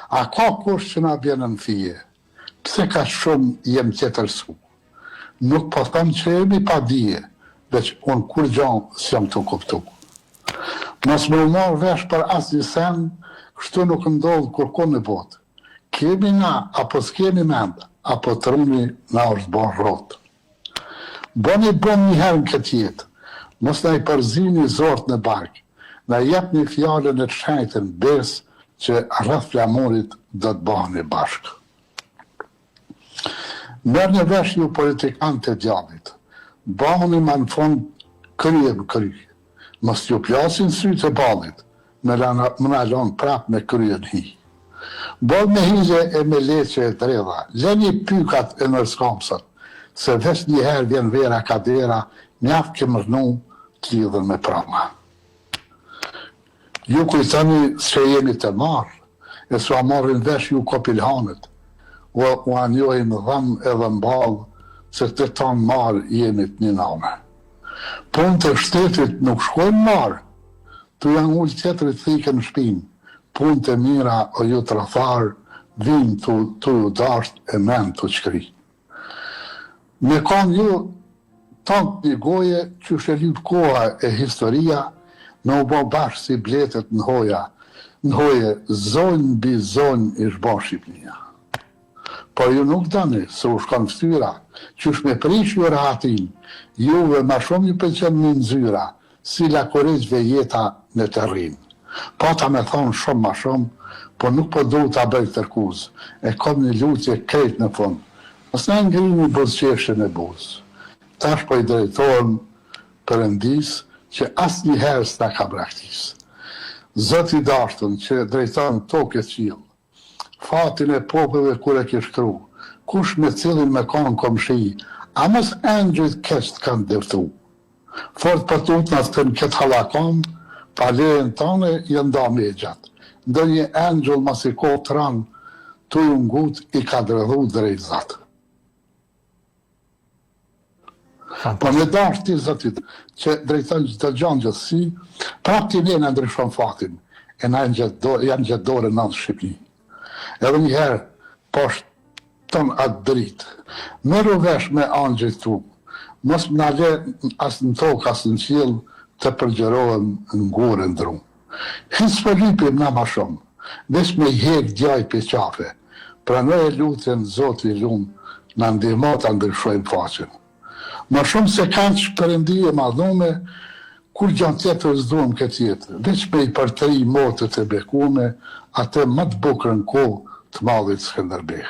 A ka kush që na bjen në fije? Pse ka shumë jem qetërsu? Nuk po them që jemi pa dije, veç unë kur gjanë s'jam të kuptu. Mos me u marrë vesh për asnjë sen, kështu nuk ndodhë kurko në botë. Kemi na, apo s'kemi mend, apo truni na është bon rotë. Boni bon një herë në këtë jetë, mos na i përzini zort në barkë, na jep një fjallën e të shenjtën besë që rreth flamurit do të bëheni bashkë. Merë një vesh ju politikanë të djallit, bëheni ma në fund kryje më kryje. Mos ju plasin sy të balit, më na lonë prap me kryje në hi. Bërë me higje e me leqe e dredha, leni pykat e nërskamsat, se vesh njëherë vjen vera kadera, njafë ke mërnu të lidhën me prama. Ju kujtani se jeni të marrë, e s'u marrin vesh ju kopilhanët, u anjojnë dhëm edhe mbalë, se të tanë marë jemi të një name. Punë të shtetit nuk shkojnë marë, tu janë ullë qetërit thike në shpinë, punë të mira o ju të rëtharë, vinë tu ju dasht e men të qkri. Me kanë ju tanë një goje që shëllit koha e historia, me u bo bashkë si bletet në hoje zonjë bi zonjë i shba Shqipnia. Po ju nuk dani, se u shkon ftyra, qysh me prish ju rahatin, juve ma shumë ju pëlqen një nzyra, si lakorizve jeta në të rrinë. Po ta me thonë shumë ma shumë, po nuk po du ta bëj tërkuz, e kom një lutje krejt në fund. Mos na ngrini buzqeshën e buz. Tash po i drejtohem Perëndis që asë një herë s'na ka braktis. Zot i dashtën që drejton tokë e qiell, fatin e popëve kur e ke shkru, kush me cilin me konë komshi, a mos engjëjt keq kanë dërtu. Fort për tut në të në këtë halakon, pa lejën tane jë nda me gjatë. Ndë një engjëll mas i kohë të ranë, tu ju ngut i ka dredhu drejt zatë. Po me dash ti zotit, që drejton të gjanë gjithësi, prap ti ne në ndryshon fatin, e na janë gjithë dore në Shqipni. Edhe njëherë, poshtë tonë atë dritë, meru vesh me angjët tu, mos më nale asë në tokë, asë në qilë, të përgjerohen në ngurë në drumë. Hisë për lypim na ma shumë, vesh me hek djaj për qafe, pranoj e lutjen Zoti i lumë, në ndihmo të ndryshojmë faqen. Ma shumë se kanë që Perëndi e madhume, kur gjanë tjetër s'duhem këtë jetë, veç me i përtëri motët e bekume, atë më të bukrën kohë të madhit Skënderbej.